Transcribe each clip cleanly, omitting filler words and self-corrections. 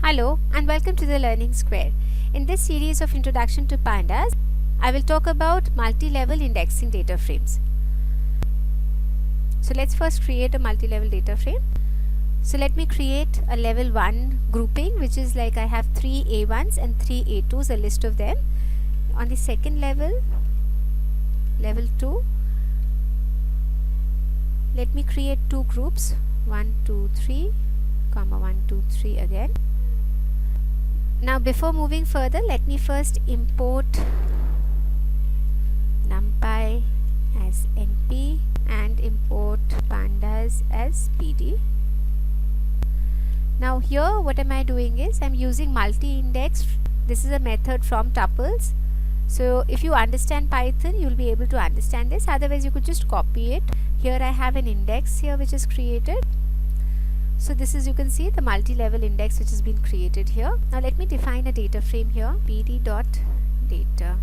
Hello and welcome to the Learning Square. In this series of Introduction to Pandas, I will talk about multi-level indexing data frames. So let's first create a multi-level data frame. So let me create a level 1 grouping, which is like I have 3 A1s and 3 A2s, a list of them. On the second level, level 2, let me create two groups, 1, 2, 3, comma 1, 2, 3 again. Now before moving further, let me first import NumPy as NP and import Pandas as PD. Now here what am I doing is I'm using multi-index. This is a method from tuples. So if you understand Python, you will be able to understand this. Otherwise you could just copy it. Here I have an index here which is created. So this is, you can see, the multi-level index which has been created here. Now let me define a data frame here, pd.data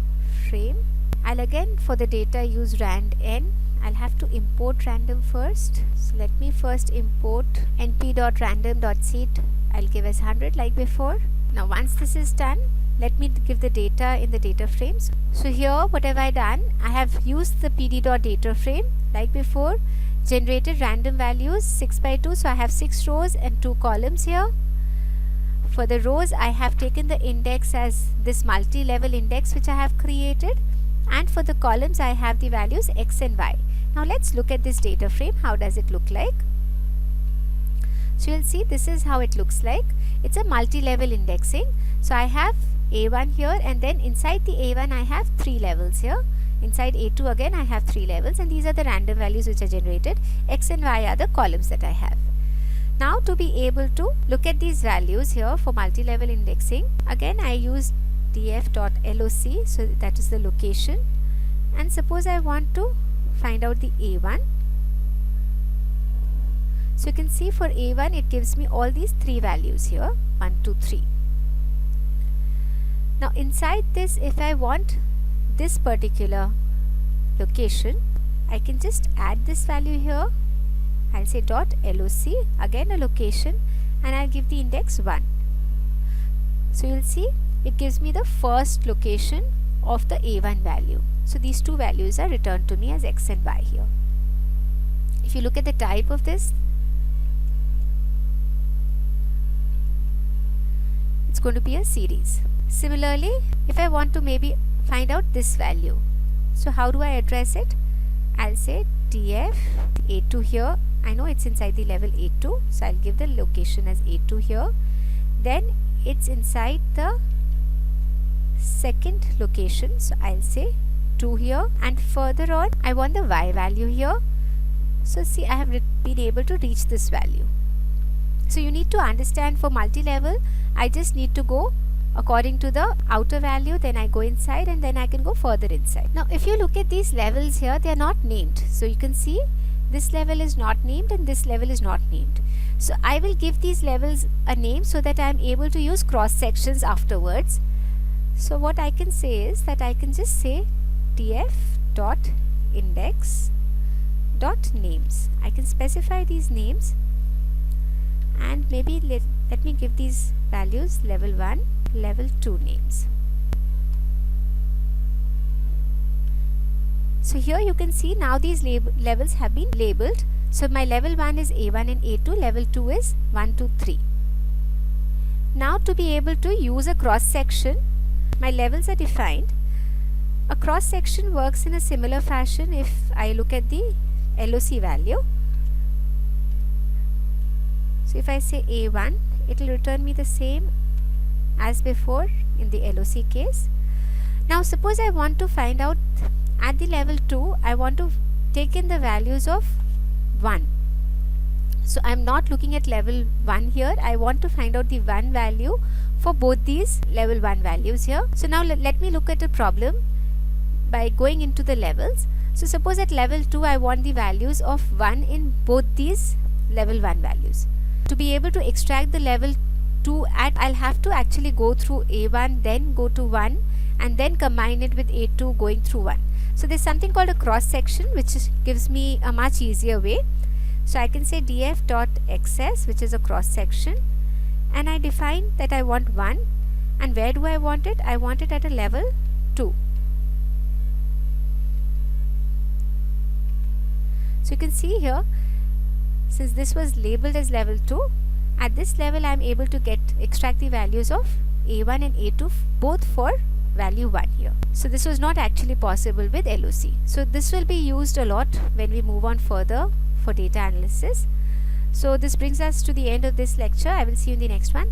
frame. I'll again for the data use rand n. I'll have to import random first. So let me first import np.random.seed. I'll give as 100 like before. Now once this is done, let me give the data in the data frames. So here what have I done? I have used the pd.data frame like before, generated random values 6 by 2, so I have 6 rows and 2 columns here. For the rows I have taken the index as this multi-level index which I have created, and for the columns I have the values x and y. Now let's look at this data frame. How does it look like? So you'll see this is how it looks like. It's a multi-level indexing. So I have A1 here, and then inside the A1 I have 3 levels here. Inside A2 again I have 3 levels, and these are the random values which are generated. X and Y are the columns that I have. Now to be able to look at these values here for multi-level indexing, again I use df.loc, so that is the location, and suppose I want to find out the A1. So you can see for A1 it gives me all these 3 values here, 1, 2, 3. Now inside this, if I want this particular location, I can just add this value here. I'll say .loc, again a location, and I'll give the index 1. So you'll see it gives me the first location of the A1 value. So these two values are returned to me as x and y here. If you look at the type of this, it's going to be a series. Similarly, if I want to maybe find out this value, so how do I address it? I'll say df a2 here. I know it's inside the level a2, so I'll give the location as a2 here. Then it's inside the second location, so I'll say 2 here, and further on I want the y value here. So see, I have been able to reach this value. So you need to understand, for multi-level I just need to go according to the outer value, then I go inside, and then I can go further inside. Now if you look at these levels here, they are not named. So you can see this level is not named and this level is not named. So I will give these levels a name so that I am able to use cross sections afterwards. So what I can say is that I can just say df.index.names. I can specify these names, and maybe let me give these values level 1, level 2 names. So here you can see now these levels have been labeled. So my level 1 is A1 and A2, level 2 is 1, 2, 3. Now to be able to use a cross section, my levels are defined. A cross section works in a similar fashion. If I look at the LOC value, so if I say A1, it will return me the same as before in the LOC case. Now suppose I want to find out at the level 2, I want to take in the values of 1. So I am not looking at level 1 here. I want to find out the 1 value for both these level 1 values here. So now let me look at a problem by going into the levels. So suppose at level 2 I want the values of 1 in both these level 1 values. To be able to extract the level 2 I'll have to actually go through A1, then go to 1, and then combine it with A2 going through 1. So there's something called a cross section which gives me a much easier way. So I can say df.access, which is a cross section, and I define that I want 1, and where do I want it? I want it at a level 2. So you can see here, since this was labeled as level 2, at this level I am able to extract the values of A1 and A2 both for value 1 here. So this was not actually possible with LOC. So this will be used a lot when we move on further for data analysis. So this brings us to the end of this lecture. I will see you in the next one.